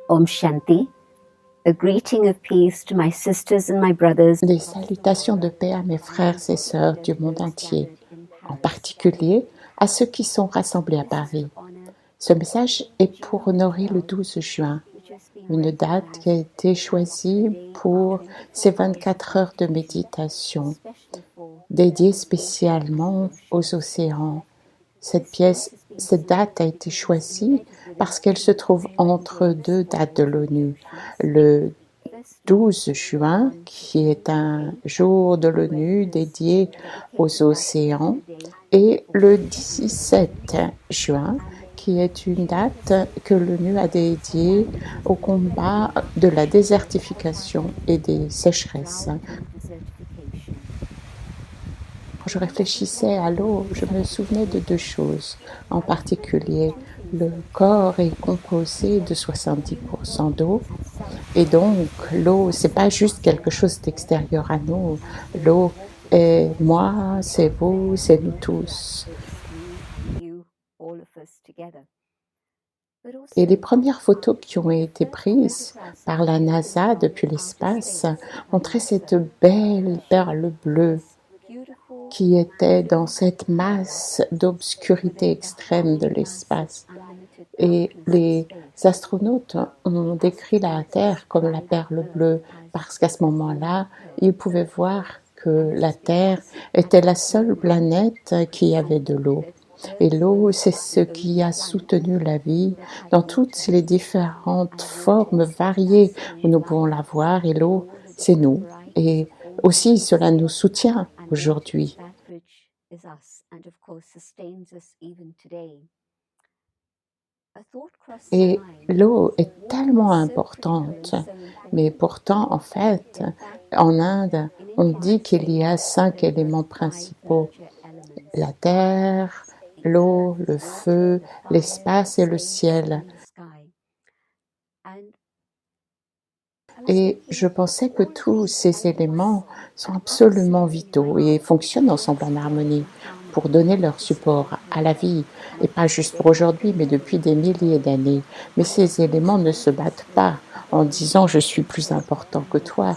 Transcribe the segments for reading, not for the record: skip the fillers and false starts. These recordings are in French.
Om Shanti. A greeting of peace to my sisters and my brothers. Les salutations de paix à mes frères et sœurs du monde entier, en particulier à ceux qui sont rassemblés à Paris. Ce message est pour honorer le 12 juin, une date qui a été choisie pour ces 24 heures de méditation, dédiée spécialement aux océans. Cette date a été choisie parce qu'elle se trouve entre deux dates de l'ONU. Le 12 juin, qui est un jour de l'ONU dédié aux océans, et le 17 juin, qui est une date que l'ONU a dédiée au combat de la désertification et des sécheresses. Quand je réfléchissais à l'eau, je me souvenais de deux choses. En particulier, le corps est composé de 70% d'eau. Et donc, l'eau, c'est pas juste quelque chose d'extérieur à nous. L'eau est moi, c'est vous, c'est nous tous. Et les premières photos qui ont été prises par la NASA depuis l'espace montraient cette belle perle bleue qui était dans cette masse d'obscurité extrême de l'espace. Et les astronautes ont décrit la Terre comme la perle bleue parce qu'à ce moment-là, ils pouvaient voir que la Terre était la seule planète qui avait de l'eau. Et l'eau, c'est ce qui a soutenu la vie dans toutes les différentes formes variées où nous pouvons la voir. Et l'eau, c'est nous. Et aussi, cela nous soutient aujourd'hui. Et l'eau est tellement importante, mais pourtant, en fait, en Inde, on dit qu'il y a 5 éléments principaux: la terre, l'eau, le feu, l'espace et le ciel. Et je pensais que tous ces éléments sont absolument vitaux et fonctionnent ensemble en harmonie pour donner leur support à la vie, et pas juste pour aujourd'hui, mais depuis des milliers d'années. Mais ces éléments ne se battent pas en disant « je suis plus important que toi ».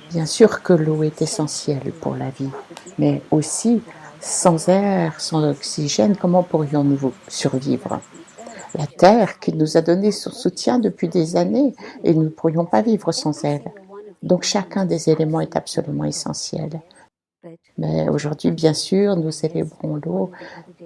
Bien sûr que l'eau est essentielle pour la vie, mais aussi, sans air, sans oxygène, comment pourrions-nous survivre ? La Terre qui nous a donné son soutien depuis des années et nous ne pourrions pas vivre sans elle. Donc chacun des éléments est absolument essentiel. Mais aujourd'hui, bien sûr, nous célébrons l'eau.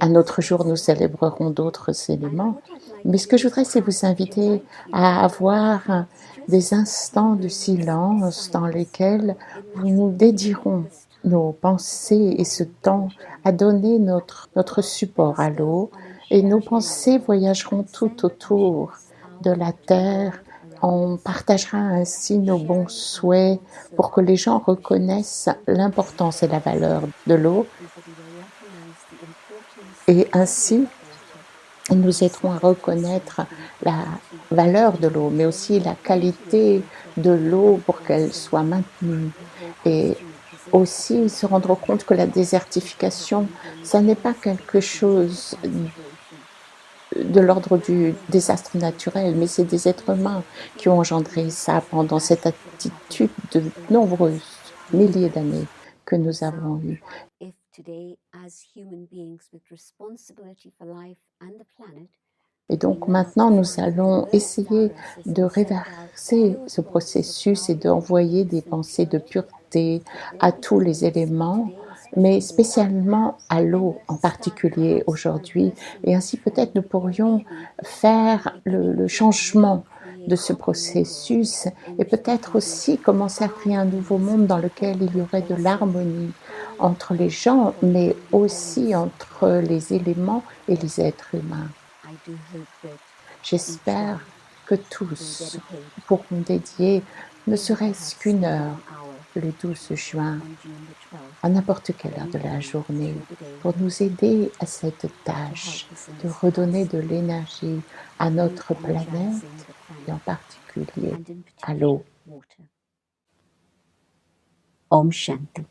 Un autre jour, nous célébrerons d'autres éléments. Mais ce que je voudrais, c'est vous inviter à avoir des instants de silence dans lesquels nous dédierons nos pensées et ce temps à donner notre support à l'eau. Et nos pensées voyageront tout autour de la Terre. On partagera ainsi nos bons souhaits pour que les gens reconnaissent l'importance et la valeur de l'eau. Et ainsi, nous aiderons à reconnaître la valeur de l'eau, mais aussi la qualité de l'eau pour qu'elle soit maintenue. Et aussi se rendre compte que la désertification, ça n'est pas quelque chose de l'ordre du désastre naturel, mais c'est des êtres humains qui ont engendré ça pendant cette attitude de nombreuses milliers d'années que nous avons eues. Et donc maintenant, nous allons essayer de réverser ce processus et d'envoyer des pensées de pureté à tous les éléments, mais spécialement à l'eau en particulier aujourd'hui. Et ainsi peut-être nous pourrions faire le changement de ce processus et peut-être aussi commencer à créer un nouveau monde dans lequel il y aurait de l'harmonie entre les gens, mais aussi entre les éléments et les êtres humains. J'espère que tous pourront dédier ne serait-ce qu'une heure le 12 juin, à n'importe quelle heure de la journée, pour nous aider à cette tâche de redonner de l'énergie à notre planète et en particulier à l'eau. Om Shanti.